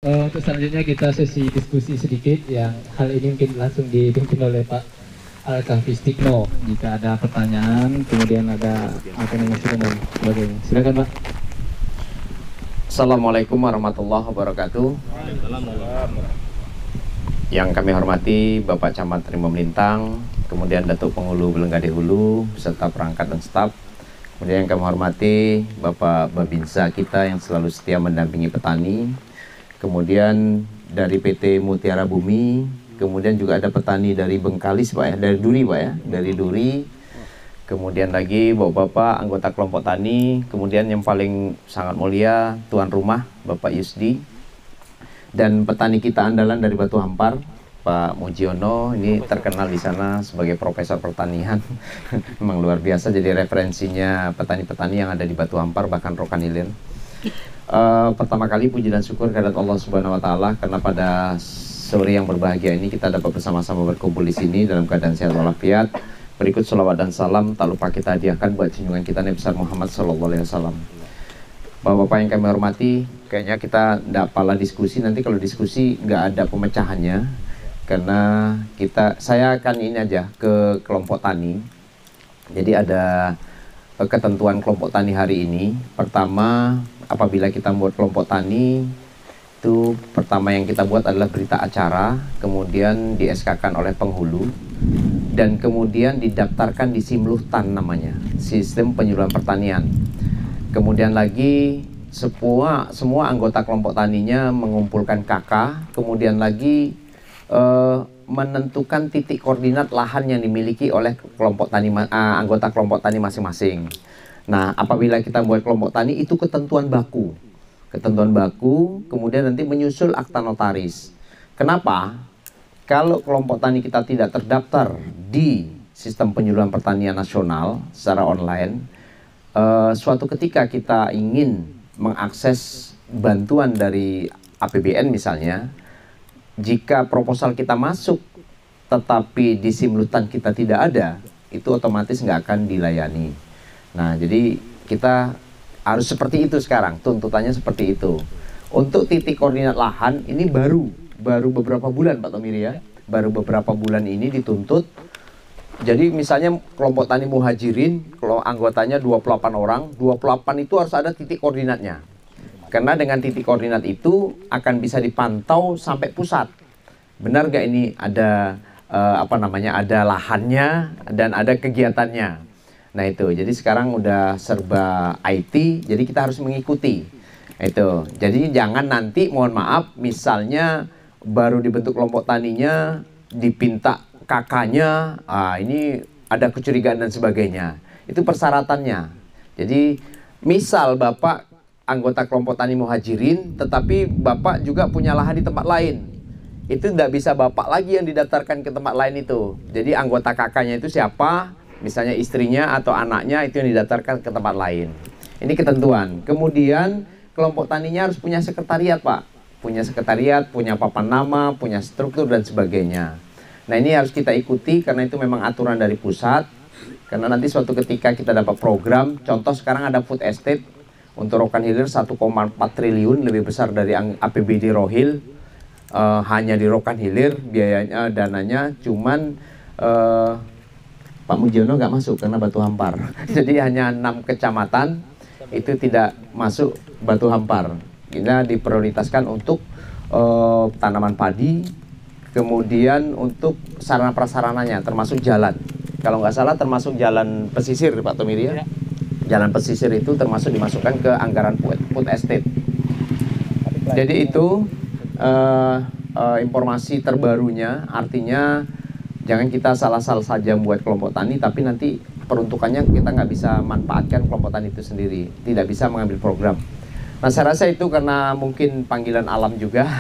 Untuk selanjutnya kita sesi diskusi sedikit yang hal ini mungkin langsung dipimpin oleh Pak Alkafistikno. Jika ada pertanyaan, kemudian ada masukan dan sebagainya. Silakan Pak. Assalamualaikum warahmatullahi wabarakatuh. Yang kami hormati Bapak Camat Rimba Melintang, kemudian Datuk Penghulu Belenggade Hulu, beserta perangkat dan staf. Kemudian yang kami hormati Bapak Babinsa kita yang selalu setia mendampingi petani. Kemudian dari PT Mutiara Bumi, kemudian juga ada petani dari Bengkalis Pak ya, dari Duri Pak ya, dari Duri. Kemudian lagi bapak-bapak anggota kelompok tani, kemudian yang paling sangat mulia tuan rumah Bapak Yusdi, dan petani kita andalan dari Batu Hampar Pak Mujiono, ini terkenal di sana sebagai profesor pertanian. Memang luar biasa, jadi referensinya petani-petani yang ada di Batu Hampar bahkan Rokan Hilir. Pertama kali puji dan syukur kehadirat Allah Subhanahu wa taala karena pada sore yang berbahagia ini kita dapat bersama-sama berkumpul di sini dalam keadaan sehat walafiat. Berikut salawat dan salam tak lupa kita hadiahkan buat junjungan kita Nabi besar Muhammad SAW. Bapak-bapak yang kami hormati, kayaknya kita tidak pala diskusi, nanti kalau diskusi nggak ada pemecahannya, karena saya akan ini aja ke kelompok tani. Jadi ada ketentuan kelompok tani hari ini. Pertama, apabila kita membuat kelompok tani, itu pertama yang kita buat adalah berita acara, kemudian di SK-kan oleh penghulu, dan kemudian didaftarkan di Simluhtan namanya, Sistem Penyuluhan Pertanian. Kemudian lagi semua anggota kelompok taninya mengumpulkan KK, kemudian lagi menentukan titik koordinat lahan yang dimiliki oleh kelompok tani anggota kelompok tani masing-masing. Nah, apabila kita buat kelompok tani itu ketentuan baku, kemudian nanti menyusul akta notaris. Kenapa? Kalau kelompok tani kita tidak terdaftar di Sistem Penyuluhan Pertanian Nasional secara online, suatu ketika kita ingin mengakses bantuan dari APBN misalnya, jika proposal kita masuk tetapi di Simlutan kita tidak ada, itu otomatis nggak akan dilayani. Nah, jadi kita harus seperti itu sekarang, tuntutannya seperti itu. Untuk titik koordinat lahan ini baru beberapa bulan Pak Tomiri ya, baru beberapa bulan ini dituntut. Jadi misalnya kelompok tani muhajirin, kalau anggotanya 28 orang, 28 itu harus ada titik koordinatnya. Karena dengan titik koordinat itu akan bisa dipantau sampai pusat. Benar gak ini ada ada lahannya dan ada kegiatannya. Nah itu, jadi sekarang udah serba IT, jadi kita harus mengikuti. Itu, jadi jangan nanti mohon maaf misalnya baru dibentuk kelompok taninya, dipinta kakaknya, ini ada kecurigaan dan sebagainya. Itu persyaratannya. Jadi misal Bapak anggota kelompok tani muhajirin, tetapi Bapak juga punya lahan di tempat lain, itu tidak bisa Bapak lagi yang didaftarkan ke tempat lain itu. Jadi anggota kakaknya itu siapa, misalnya istrinya atau anaknya, itu yang didaftarkan ke tempat lain. Ini ketentuan. Kemudian kelompok taninya harus punya sekretariat Pak, punya sekretariat, punya papan nama, punya struktur dan sebagainya. Nah ini harus kita ikuti karena itu memang aturan dari pusat. Karena nanti suatu ketika kita dapat program, contoh sekarang ada food estate untuk Rokan Hilir 1,4 triliun, lebih besar dari APBD Rohil. Hanya di Rokan Hilir biayanya, dananya cuman Pak Mujiono nggak masuk karena Batu Hampar. Jadi hanya 6 kecamatan itu tidak masuk Batu Hampar. Kita diprioritaskan untuk tanaman padi, kemudian untuk sarana prasarananya termasuk jalan. Kalau nggak salah termasuk jalan pesisir Pak Tomiri ya. Jalan pesisir itu termasuk dimasukkan ke anggaran food estate. Jadi itu informasi terbarunya, artinya jangan kita salah-salah saja buat kelompok tani, tapi nanti peruntukannya kita nggak bisa manfaatkan kelompok tani itu sendiri, tidak bisa mengambil program. Nah saya rasa itu karena mungkin panggilan alam juga.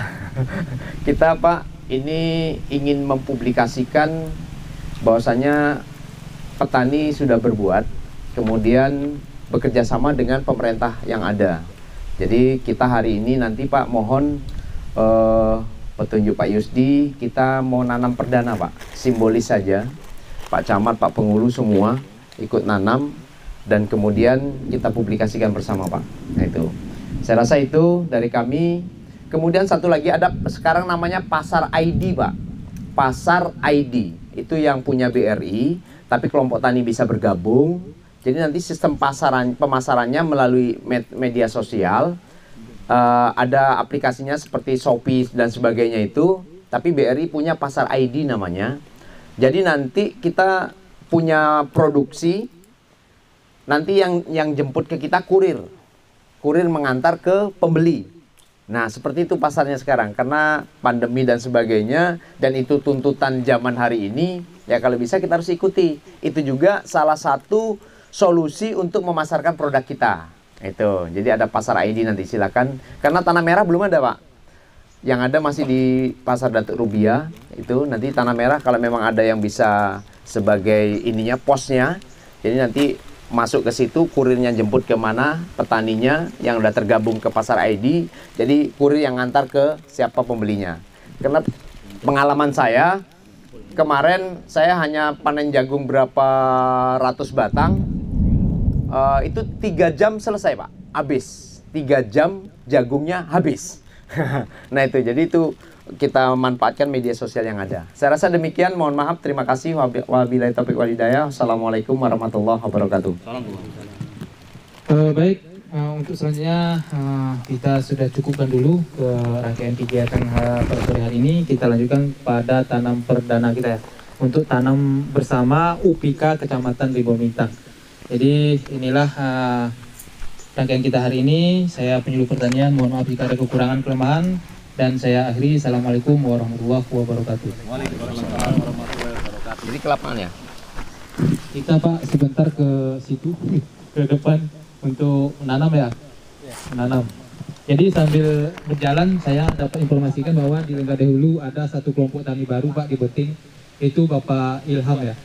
Kita Pak ini ingin mempublikasikan bahwasanya petani sudah berbuat, kemudian bekerja sama dengan pemerintah yang ada. Jadi kita hari ini nanti Pak mohon petunjuk Pak Yusdi, kita mau nanam perdana Pak, simbolis saja. Pak Camat, Pak Penghulu semua ikut nanam dan kemudian kita publikasikan bersama Pak. Nah itu, saya rasa itu dari kami. Kemudian satu lagi ada sekarang namanya pasar ID, Pak. Pasar ID itu yang punya BRI, tapi kelompok tani bisa bergabung. Jadi nanti sistem pemasarannya melalui media sosial. Ada aplikasinya seperti Shopee dan sebagainya itu, tapi BRI punya pasar ID namanya. Jadi nanti kita punya produksi, nanti yang jemput ke kita kurir mengantar ke pembeli. Nah, seperti itu pasarnya sekarang, karena pandemi dan sebagainya, dan itu tuntutan zaman hari ini, ya kalau bisa kita harus ikuti. Itu juga salah satu solusi untuk memasarkan produk kita. Itu, jadi ada pasar ID nanti, silakan. Karena tanah merah belum ada, Pak. Yang ada masih di Pasar Datuk Rubiah, itu nanti tanah merah kalau memang ada yang bisa sebagai ininya, posnya, jadi nanti masuk ke situ, kurirnya jemput ke mana, petaninya yang udah tergabung ke pasar ID, jadi kurir yang ngantar ke siapa pembelinya. Karena pengalaman saya, kemarin saya hanya panen jagung berapa ratus batang, itu 3 jam selesai, Pak, habis. 3 jam jagungnya habis. Nah itu, jadi itu kita manfaatkan media sosial yang ada. Saya rasa demikian, mohon maaf, terima kasih. Wabillahi taufiq wal hidayah. Assalamualaikum warahmatullahi wabarakatuh. Baik, untuk selanjutnya kita sudah cukupkan dulu ke rangkaian kegiatan pada sore hari ini. Kita lanjutkan pada tanam perdana kita ya, untuk tanam bersama UPK Kecamatan Ribuan Bintang. Jadi inilah rangkaian kita hari ini. Saya penyuluh pertanian, mohon maaf jika ada kekurangan kelemahan. Dan saya akhiri, Assalamualaikum warahmatullahi wabarakatuh. Waalaikumsalam warahmatullahi wabarakatuh. Jadi ke lapangan ya? Kita Pak sebentar ke situ, ke depan untuk menanam ya? Menanam. Jadi sambil berjalan saya dapat informasikan bahwa di Lenggah Dahulu ada satu kelompok tani baru Pak di Beting. Itu Bapak Ilham ya?